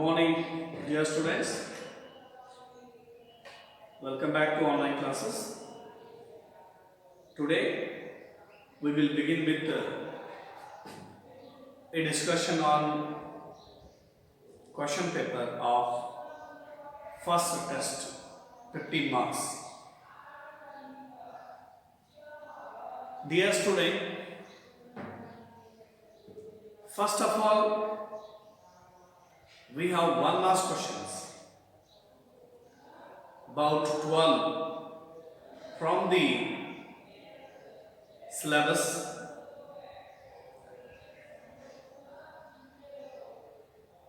morning, dear students. Welcome back to online classes. Today, we will begin with a discussion on question paper of first test, 15 marks. Dear student, first of all, we have 1 mark questions, about 12 from the syllabus.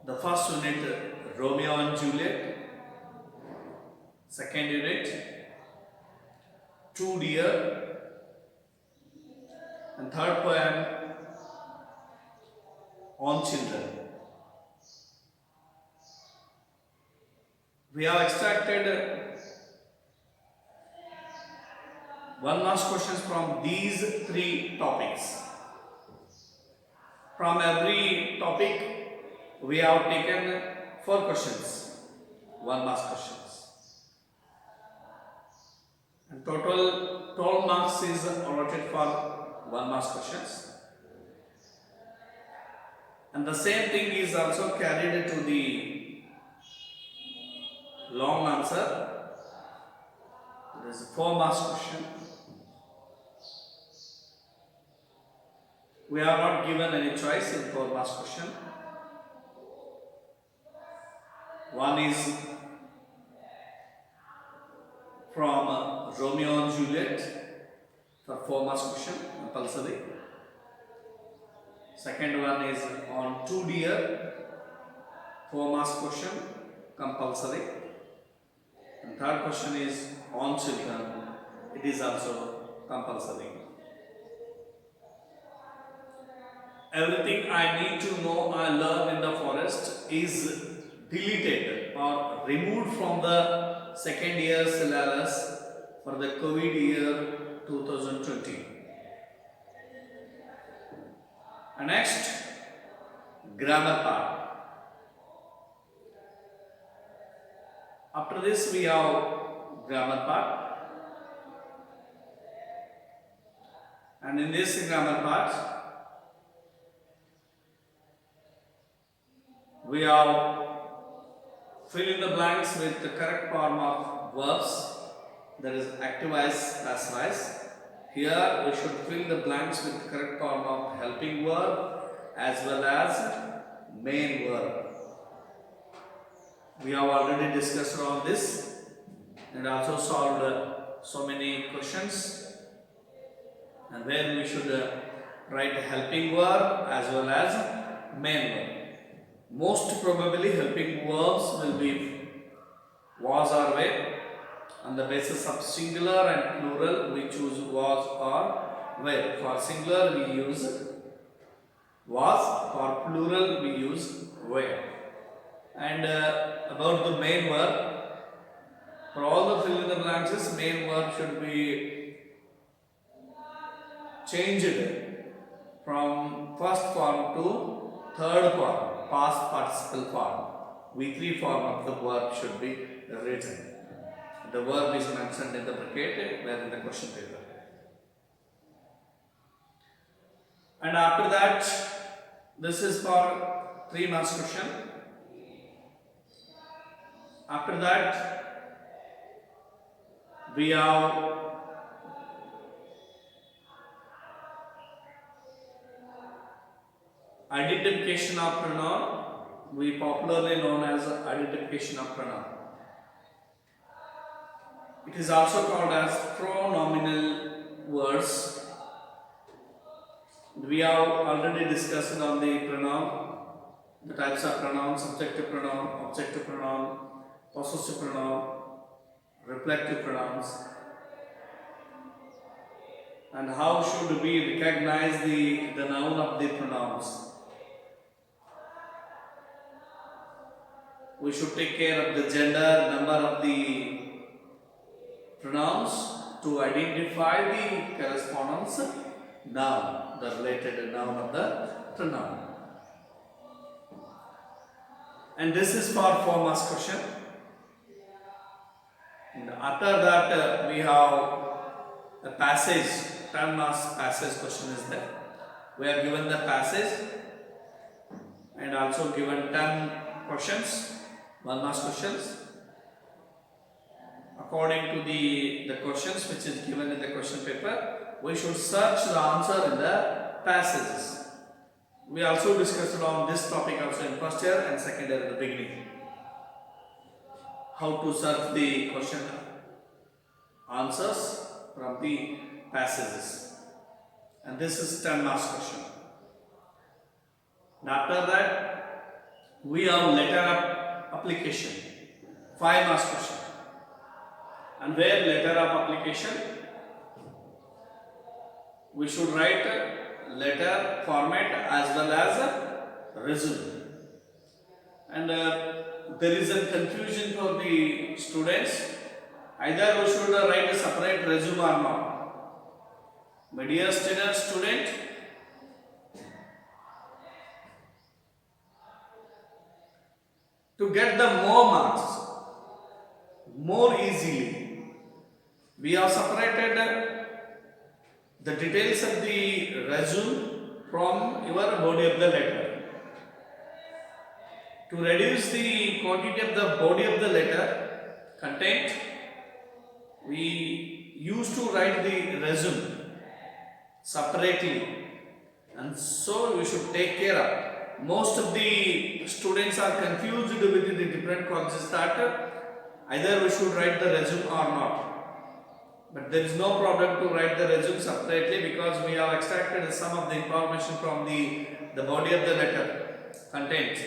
The first unit, Romeo and Juliet. Second unit, Two Deer. And third poem, On Children. We have extracted 1 mark questions from these 3 topics. From every topic, we have taken 4 questions, 1 mark questions. And total 12 marks is allotted for 1 mark questions. And the same thing is also carried to the long answer. There is a 4 marks question. We are not given any choice in 4 marks question. One is from Romeo and Juliet for 4 marks question, compulsory. Second one is on Two Deer, 4 marks question, compulsory. And third question is on children, it is also compulsory. Everything I need to know I learn in the forest is deleted or removed from the second year syllabus for the COVID year 2020. And next, grammar part. After this we have grammar part, and in this grammar part we have fill in the blanks with the correct form of verbs, that is active voice, passive voice. Here we should fill the blanks with the correct form of helping verb as well as main verb. We have already discussed all this and also solved so many questions, and where we should write helping verb as well as main verb. Most probably helping verbs will be was or were. On the basis of singular and plural we choose was or were. For singular we use was, for plural we use were. And about the main verb, for all the fill in the blanks, main verb should be changed from first form to third form, past participle form. V3 form of the verb should be written. The verb is mentioned in the bracket where in the question paper. And after that, this is for 3 marks question. After that, we have identification of pronoun. We popularly known as identification of pronoun. It is also called as pronominal words. We have already discussed on the pronoun, the types of pronoun: subjective pronoun, objective pronoun, possessive pronoun, reflective pronouns, and how should we recognize the noun of the pronouns. We should take care of the gender, number of the pronouns to identify the correspondence noun, the related noun of the pronoun. and this is for 4 marks question. And after that we have a passage, 10 marks passage question is there. We are given the passage and also given 10 questions, 1 marks questions. According to the questions which is given in the question paper, we should search the answer in the passages. We also discussed on this topic also in first year and second year at the beginning. How to search the question answers from the passages. And this is 10 marks question. And after that, we have letter of application, 5 marks question. And where letter of application, we should write letter format as well as resume. And there is a confusion for the students. Either we should write a separate resume or not. My dear student, to get the more marks more easily, we have separated the details of the resume from your body of the letter. To reduce the quantity of the body of the letter content, we used to write the resume separately, and so you should take care of. Most of the students are confused with the different colleges that either we should write the resume or not. But there is no problem to write the resume separately because we have extracted some of the information from the body of the letter content,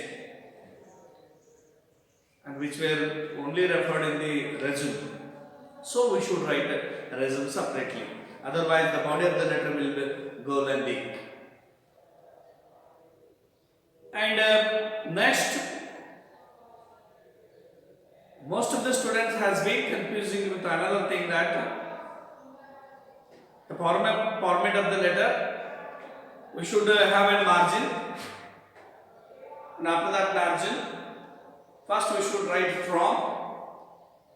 and which were only referred in the resume. So we should write a resume separately. Otherwise, the body of the letter will go lengthy. And next, most of the students has been confusing with another thing, that the format of the letter, we should have a margin, and after that margin, first we should write from,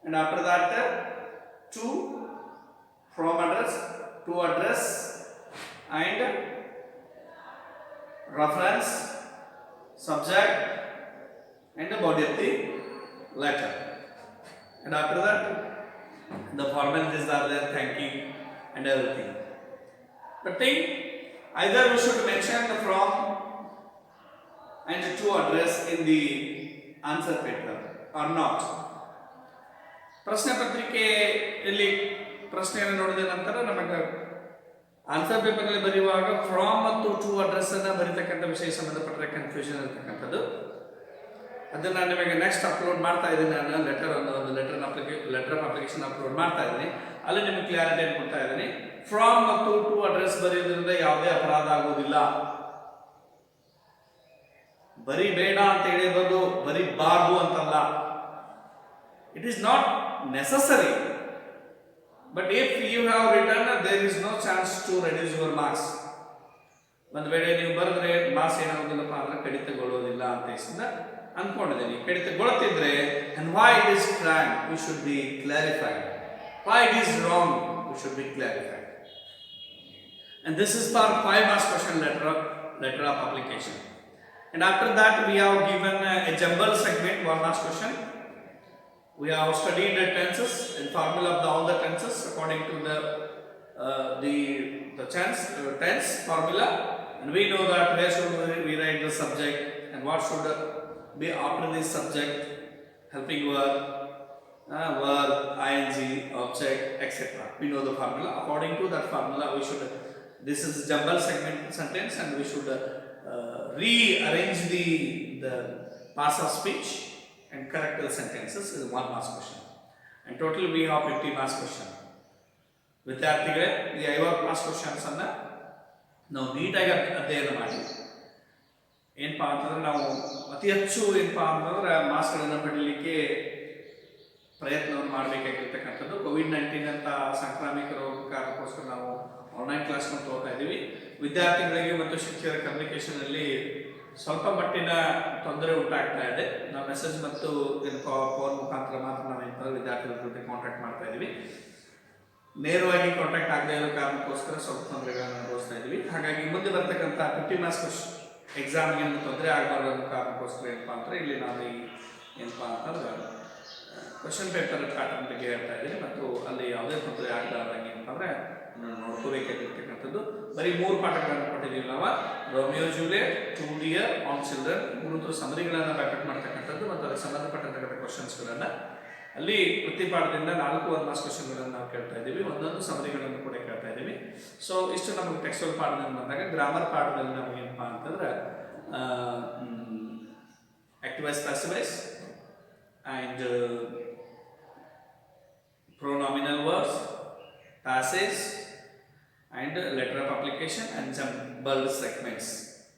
and after that to, from address, to address, and reference, subject, and the body of the letter. And after that, the formalities are there, thanking and everything. The thing, either we should mention the from and to address in the answer paper or not. ಪ್ರಶ್ನೆ ಪತ್ರಿಕೆಯಲ್ಲಿ ಪ್ರಶ್ನೆಯನ್ನು ನೋಡಿದ ನಂತರ ನಮಗೆ answer ಪೇಪರ್ನಲ್ಲಿ ಬರೆಯುವಾಗ from ಮತ್ತು to address ಅನ್ನು ಬರೀತಕ್ಕಂಥ ವಿಷಯ ಸಂಬಂಧಪಟ್ಟ ಕನ್ಫ್ಯೂಷನ್ ಇರತಕ್ಕಂಥದ್ದು. ಅದನ್ನು ನಾನು ನಿಮಗೆ ನೆಕ್ಸ್ಟ್ ಅಪ್ಲೋಡ್ ಮಾಡ್ತಾ ಇದ್ದೀನಿ. ನಾನು ಲೆಟರ್ ಆಫ್ ಅಪ್ಲಿಕೇಶನ್ ಅಪ್ಲೋಡ್ ಮಾಡ್ತಾ ಇದ್ದೀನಿ. ಅಲ್ಲಿ ನಿಮಗೆ ಕ್ಲಾರಿಟಿಯನ್ನು ಕೊಡ್ತಾ ಇದ್ದೀನಿ. ಫ್ರಾಮ್ ಮತ್ತು ಟು ಅಡ್ರೆಸ್ ಬರೆಯೋದ್ರಿಂದ ಯಾವುದೇ ಅಪರಾಧ ಆಗೋದಿಲ್ಲ. ಬರಿಬೇಡ ಅಂತ ಹೇಳಿರೋದು ಬರಿಬಾರ್ದು ಅಂತಲ್ಲ. It is not necessary, but if you have written, there is no chance to reduce your marks. ಒಂದು ವೇಳೆ ನೀವು ಬರೆದ್ರೆ ಮಾರ್ಕ್ಸ್ ಏನಾಗೋದಿಲ್ಲಪ್ಪ ಅಂದ್ರೆ ಕಡಿತಗೊಳ್ಳೋದಿಲ್ಲ ಅಂತ ಅಂದ್ಕೊಂಡಿದ್ದೀನಿ. ಕಡಿತಗೊಳ್ತಿದ್ರೆ and why it is crime, we should be clarified. Why it is wrong, we should be clarified. And this is for 5 marks question letter of application. And after that we have given a jumble segment 1 marks question. We have studied the tenses and formula of all the tenses according to the tense formula, and we know that where should we write the subject and what should be after this subject, helping verb, ing, object, etc. We know the formula. According to that formula, we should. This is jumble segment sentence, and we should rearrange the parts of speech and correct the sentences is 1 marks question. And total we have 50 marks question. ವಿದ್ಯಾರ್ಥಿಗಳೇ, ಈ 50 marks questions ಅನ್ನ ನಾವು ನೀಟಾಗಿ ಅಧ್ಯಯನ ಮಾಡಿ ಏನಪ್ಪಾ ಅಂತಂದ್ರೆ ನಾವು ಅತಿ ಹೆಚ್ಚು ಏನಪ್ಪಾ ಅಂತಂದ್ರೆ ಮಾರ್ಕ್ಸ್ಗಳನ್ನು ಪಡೀಲಿಕ್ಕೆ ಪ್ರಯತ್ನವನ್ನು ಮಾಡಬೇಕಾಗಿರ್ತಕ್ಕಂಥದ್ದು. ಕೋವಿಡ್-19 ಅಂತ ಸಾಂಕ್ರಾಮಿಕ ರೋಗ ಕಾರಣಕ್ಕೋಸ್ಕರ ನಾವು ಆನ್ಲೈನ್ ಕ್ಲಾಸ್ನ ತಗೋತಾ ಇದ್ದೀವಿ. ವಿದ್ಯಾರ್ಥಿಗಳಿಗೆ ಮತ್ತು ಶಿಕ್ಷಕರ ಕಮ್ಯುನಿಕೇಷನ್ ಅಲ್ಲಿ ಸ್ವಲ್ಪ ಮಟ್ಟಿನ ತೊಂದರೆ ಉಂಟಾಗ್ತಾ ಇದೆ. ನಾವು ಮೆಸೇಜ್ ಮತ್ತು ಫೋನ್ ಮುಖಾಂತರ ಮಾತ್ರ ನಾವೇನಂದ್ರೆ ವಿದ್ಯಾರ್ಥಿಗಳ ಜೊತೆ ಕಾಂಟ್ಯಾಕ್ಟ್ ಮಾಡ್ತಾ ಇದ್ದೀವಿ. ನೇರವಾಗಿ ಕಾಂಟ್ಯಾಕ್ಟ್ ಆಗದೇ ಇರೋ ಕಾರಣಕ್ಕೋಸ್ಕರ ಸ್ವಲ್ಪ ತೊಂದರೆಗಳನ್ನು ಅನುಭವಿಸ್ತಾ ಇದ್ದೀವಿ. ಹಾಗಾಗಿ ಮುಂದೆ ಬರ್ತಕ್ಕಂಥ 50 ಮಾರ್ಕ್ಸ್ ಎಕ್ಸಾಮ್ಗೆ ತೊಂದರೆ ಆಗಬಾರ್ದು ಅನ್ನೋ ಕಾರಣಕ್ಕೋಸ್ಕರ ಏನಪ್ಪ ಅಂದರೆ ಇಲ್ಲಿ ನಾನು ಏನಪ್ಪ ಅಂತಂದ್ರೆ ಕ್ವಶನ್ ಪೇಪರ್ ಪ್ಯಾಟರ್ನ್ ಬಗ್ಗೆ ಹೇಳ್ತಾ ಇದ್ದೀನಿ ಮತ್ತು ಅಲ್ಲಿ ಯಾವುದೇ ತೊಂದರೆ ಆಗಲಾರ್ದಂಗೆ ಏನಂತಂದರೆ ನೋಡ್ಕೋಬೇಕಾಗಿರ್ತಕ್ಕಂಥದ್ದು. ಬರೀ 3 ಪಾಠಗಳನ್ನು ಕೊಟ್ಟಿದ್ದೀವಿ ನಾವು. Romeo Juliet, 2 dear, on children, 3 ಸಮರಿಗಳನ್ನು ಬ್ಯಾಕಟ್ ಮಾಡ್ತಕ್ಕಂಥದ್ದು ಮತ್ತು ಅದಕ್ಕೆ ಸಂಬಂಧಪಟ್ಟಂತಕ್ಕಂಥ ಕ್ವಶನ್ಸ್ಗಳನ್ನು ಅಲ್ಲಿ ಪ್ರತಿ ಪಾಠದಿಂದ 4 1 ಮಾರ್ಕ್ಸ್ ಕ್ವಶನ್ಗಳನ್ನು ನಾವು ಕೇಳ್ತಾ ಇದ್ದೀವಿ. ಒಂದೊಂದು ಸಮರಿಗಳನ್ನು ಕೂಡ ಕೇಳ್ತಾ ಇದ್ದೀವಿ. ಸೊ ಇಷ್ಟು ನಮಗೆ ಟೆಕ್ಸ್ಟುವಲ್ ಪಾಠದಲ್ಲಿ ಬಂದಾಗ ಗ್ರಾಮರ್ ಪಾಠದಲ್ಲಿ ನಮಗೆ ಏನಪ್ಪ ಅಂತಂದ್ರೆ active voice, passive voice and pronominal words, passage and letter of application and jumbled segments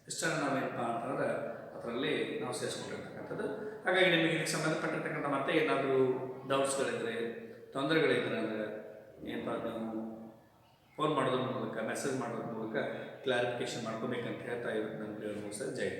ಇಷ್ಟನ್ನು ನಾವೇನಪ್ಪ ಅಂತಂದ್ರೆ ಅದರಲ್ಲಿ ನಾವು ಸೇರಿಸ್ಕೊಂಡಿರ್ತಕ್ಕಂಥದ್ದು. ಹಾಗಾಗಿ ನಿಮಗೆ ಇದಕ್ಕೆ ಸಂಬಂಧಪಟ್ಟಿರ್ತಕ್ಕಂಥ ಮತ್ತೆ ಏನಾದರೂ ಡೌಟ್ಸ್ಗಳಿದ್ರೆ, ತೊಂದರೆಗಳಿದ್ರೆ ಅಂದರೆ ಏನಪ್ಪ ನೀವು ಫೋನ್ ಮಾಡೋದ್ರ ಮೂಲಕ, ಮೆಸೇಜ್ ಮಾಡೋದ್ರ ಮೂಲಕ ಕ್ಲಾರಿಫಿಕೇಶನ್ ಮಾಡ್ಕೋಬೇಕಂತ ಹೇಳ್ತಾ ಇರೋದು ನನ್ನ ಜೈ.